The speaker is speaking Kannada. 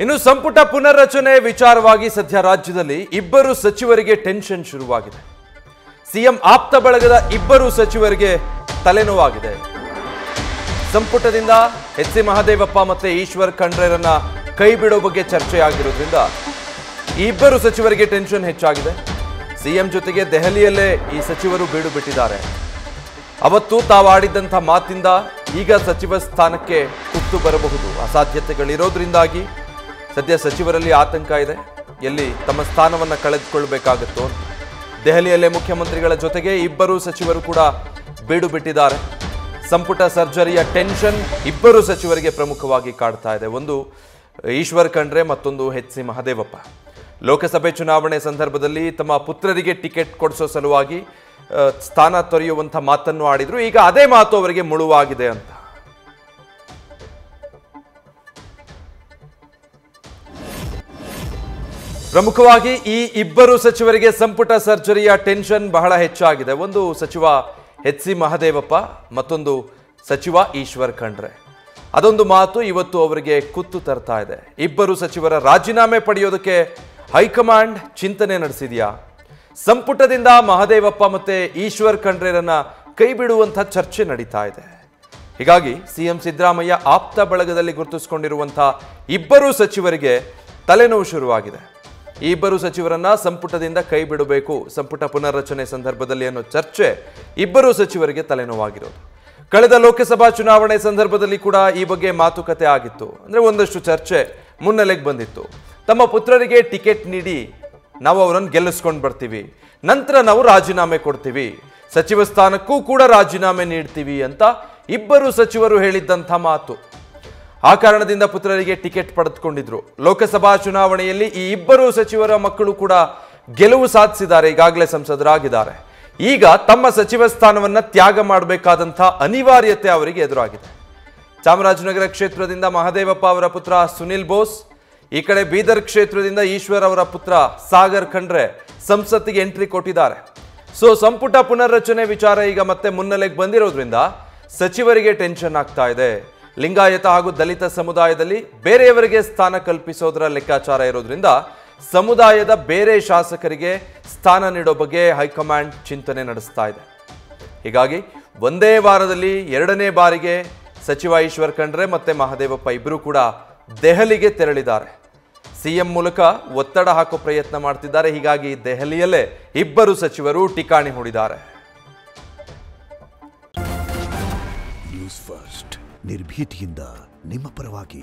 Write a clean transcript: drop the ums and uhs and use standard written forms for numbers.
ಇನ್ನು ಸಂಪುಟ ಪುನರ್ರಚನೆ ವಿಚಾರವಾಗಿ ಸದ್ಯ ರಾಜ್ಯದಲ್ಲಿ ಇಬ್ಬರು ಸಚಿವರಿಗೆ ಟೆನ್ಷನ್ ಶುರುವಾಗಿದೆ. ಸಿಎಂ ಆಪ್ತ ಬಳಗದ ಇಬ್ಬರು ಸಚಿವರಿಗೆ ತಲೆನೋವಾಗಿದೆ. ಸಂಪುಟದಿಂದ ಎಚ್.ಸಿ. ಮಹದೇವಪ್ಪ ಮತ್ತೆ ಈಶ್ವರ್ ಖಂಡ್ರೆರನ್ನ ಕೈ ಬಿಡೋ ಬಗ್ಗೆ ಚರ್ಚೆ ಆಗಿರೋದ್ರಿಂದ ಈ ಇಬ್ಬರು ಸಚಿವರಿಗೆ ಟೆನ್ಷನ್ ಹೆಚ್ಚಾಗಿದೆ. ಸಿಎಂ ಜೊತೆಗೆ ದೆಹಲಿಯಲ್ಲೇ ಈ ಸಚಿವರು ಬೀಡು ಬಿಟ್ಟಿದ್ದಾರೆ. ಅವತ್ತು ತಾವಾಡಿದಂಥ ಮಾತಿಂದ ಈಗ ಸಚಿವ ಸ್ಥಾನಕ್ಕೆ ಕುತ್ತು ಬರಬಹುದು. ಅಸಾಧ್ಯತೆಗಳಿರೋದ್ರಿಂದಾಗಿ ಸದ್ಯ ಸಚಿವರಲ್ಲಿ ಆತಂಕ ಇದೆ. ಎಲ್ಲಿ ತಮ್ಮ ಸ್ಥಾನವನ್ನು ಕಳೆದುಕೊಳ್ಳಬೇಕಾಗುತ್ತೋ. ದೆಹಲಿಯಲ್ಲೇ ಮುಖ್ಯಮಂತ್ರಿಗಳ ಜೊತೆಗೆ ಇಬ್ಬರು ಸಚಿವರು ಕೂಡ ಬೀಡು ಬಿಟ್ಟಿದ್ದಾರೆ. ಸಂಪುಟ ಸರ್ಜರಿಯ ಟೆನ್ಷನ್ ಇಬ್ಬರು ಸಚಿವರಿಗೆ ಪ್ರಮುಖವಾಗಿ ಕಾಡ್ತಾ ಇದೆ. ಒಂದು ಈಶ್ವರ್ ಖಂಡ್ರೆ, ಮತ್ತೊಂದು ಎಚ್.ಸಿ. ಮಹದೇವಪ್ಪ. ಲೋಕಸಭೆ ಚುನಾವಣೆ ಸಂದರ್ಭದಲ್ಲಿ ತಮ್ಮ ಪುತ್ರರಿಗೆ ಟಿಕೆಟ್ ಕೊಡಿಸೋ ಸಲುವಾಗಿ ಸ್ಥಾನ ತೊರೆಯುವಂಥ ಮಾತನ್ನು ಆಡಿದ್ರು. ಈಗ ಅದೇ ಮಾತು ಅವರಿಗೆ ಮುಳುವಾಗಿದೆ ಅಂತ. ಪ್ರಮುಖವಾಗಿ ಈ ಇಬ್ಬರು ಸಚಿವರಿಗೆ ಸಂಪುಟ ಸರ್ಜರಿಯ ಟೆನ್ಷನ್ ಬಹಳ ಹೆಚ್ಚಾಗಿದೆ. ಒಂದು ಸಚಿವ ಎಚ್.ಸಿ. ಮಹದೇವಪ್ಪ, ಮತ್ತೊಂದು ಸಚಿವ ಈಶ್ವರ್ ಖಂಡ್ರೆ. ಅದೊಂದು ಮಾತು ಇವತ್ತು ಅವರಿಗೆ ಕುತ್ತು ತರ್ತಾ ಇದೆ. ಇಬ್ಬರು ಸಚಿವರ ರಾಜೀನಾಮೆ ಪಡೆಯೋದಕ್ಕೆ ಹೈಕಮಾಂಡ್ ಚಿಂತನೆ ನಡೆಸಿದೆಯಾ? ಸಂಪುಟದಿಂದ ಮಹದೇವಪ್ಪ ಮತ್ತೆ ಈಶ್ವರ್ ಖಂಡ್ರೆರನ್ನ ಕೈ ಬಿಡುವಂಥ ಚರ್ಚೆ ನಡೀತಾ ಇದೆ. ಹೀಗಾಗಿ ಸಿಎಂ ಸಿದ್ದರಾಮಯ್ಯ ಆಪ್ತ ಬಳಗದಲ್ಲಿ ಗುರುತಿಸಿಕೊಂಡಿರುವಂಥ ಇಬ್ಬರು ಸಚಿವರಿಗೆ ತಲೆನೋವು ಶುರುವಾಗಿದೆ. ಈ ಇಬ್ಬರು ಸಚಿವರನ್ನ ಸಂಪುಟದಿಂದ ಕೈ ಬಿಡಬೇಕು ಸಂಪುಟ ಪುನರ್ರಚನೆ ಸಂದರ್ಭದಲ್ಲಿ ಅನ್ನೋ ಚರ್ಚೆ ಇಬ್ಬರು ಸಚಿವರಿಗೆ ತಲೆನೋವಾಗಿರೋದು. ಕಳೆದ ಲೋಕಸಭಾ ಚುನಾವಣೆ ಸಂದರ್ಭದಲ್ಲಿ ಕೂಡ ಈ ಬಗ್ಗೆ ಮಾತುಕತೆ ಆಗಿತ್ತು. ಅಂದರೆ ಒಂದಷ್ಟು ಚರ್ಚೆ ಮುನ್ನೆಲೆಗೆ ಬಂದಿತ್ತು. ತಮ್ಮ ಪುತ್ರರಿಗೆ ಟಿಕೆಟ್ ನೀಡಿ ನಾವು ಅವರನ್ನು ಗೆಲ್ಲಿಸ್ಕೊಂಡು ಬರ್ತೀವಿ, ನಂತರ ನಾವು ರಾಜೀನಾಮೆ ಕೊಡ್ತೀವಿ, ಸಚಿವ ಸ್ಥಾನಕ್ಕೂ ಕೂಡ ರಾಜೀನಾಮೆ ನೀಡ್ತೀವಿ ಅಂತ ಇಬ್ಬರು ಸಚಿವರು ಹೇಳಿದ್ದಂಥ ಮಾತು. ಆ ಕಾರಣದಿಂದ ಪುತ್ರರಿಗೆ ಟಿಕೆಟ್ ಪಡೆದುಕೊಂಡಿದ್ರು. ಲೋಕಸಭಾ ಚುನಾವಣೆಯಲ್ಲಿ ಈ ಇಬ್ಬರು ಸಚಿವರ ಮಕ್ಕಳು ಕೂಡ ಗೆಲುವು ಸಾಧಿಸಿದ್ದಾರೆ, ಈಗಾಗಲೇ ಸಂಸದರಾಗಿದ್ದಾರೆ. ಈಗ ತಮ್ಮ ಸಚಿವ ಸ್ಥಾನವನ್ನು ತ್ಯಾಗ ಮಾಡಬೇಕಾದಂಥ ಅನಿವಾರ್ಯತೆ ಅವರಿಗೆ ಎದುರಾಗಿದೆ. ಚಾಮರಾಜನಗರ ಕ್ಷೇತ್ರದಿಂದ ಮಹದೇವಪ್ಪ ಅವರ ಪುತ್ರ ಸುನಿಲ್ ಬೋಸ್, ಈ ಕಡೆ ಬೀದರ್ ಕ್ಷೇತ್ರದಿಂದ ಈಶ್ವರ್ ಅವರ ಪುತ್ರ ಸಾಗರ್ ಖಂಡ್ರೆ ಸಂಸತ್ತಿಗೆ ಎಂಟ್ರಿ ಕೊಟ್ಟಿದ್ದಾರೆ. ಸಂಪುಟ ಪುನರ್ರಚನೆ ವಿಚಾರ ಈಗ ಮತ್ತೆ ಮುನ್ನೆಲೆಗೆ ಬಂದಿರೋದ್ರಿಂದ ಸಚಿವರಿಗೆ ಟೆನ್ಷನ್ ಆಗ್ತಾ ಇದೆ. ಲಿಂಗಾಯತ ಹಾಗೂ ದಲಿತ ಸಮುದಾಯದಲ್ಲಿ ಬೇರೆಯವರಿಗೆ ಸ್ಥಾನ ಕಲ್ಪಿಸೋದರ ಲೆಕ್ಕಾಚಾರ ಇರೋದ್ರಿಂದ ಸಮುದಾಯದ ಬೇರೆ ಶಾಸಕರಿಗೆ ಸ್ಥಾನ ನೀಡೋ ಬಗ್ಗೆ ಹೈಕಮಾಂಡ್ ಚಿಂತನೆ ನಡೆಸ್ತಾ ಇದೆ. ಹೀಗಾಗಿ ಒಂದೇ ವಾರದಲ್ಲಿ ಎರಡನೇ ಬಾರಿಗೆ ಸಚಿವ ಈಶ್ವರ್ ಖಂಡ್ರೆ ಮತ್ತೆ ಮಹದೇವಪ್ಪ ಇಬ್ಬರು ಕೂಡ ದೆಹಲಿಗೆ ತೆರಳಿದ್ದಾರೆ. ಸಿಎಂ ಮೂಲಕ ಒತ್ತಡ ಹಾಕೋ ಪ್ರಯತ್ನ ಮಾಡ್ತಿದ್ದಾರೆ. ಹೀಗಾಗಿ ದೆಹಲಿಯಲ್ಲೇ ಇಬ್ಬರು ಸಚಿವರು ಠಿಕಾಣಿ ಹೂಡಿದ್ದಾರೆ. ನ್ಯೂಸ್ ಫಸ್ಟ್ ನಿರ್ಭೀತಿಯಿಂದ ನಿಮ್ಮ ಪರವಾಗಿ.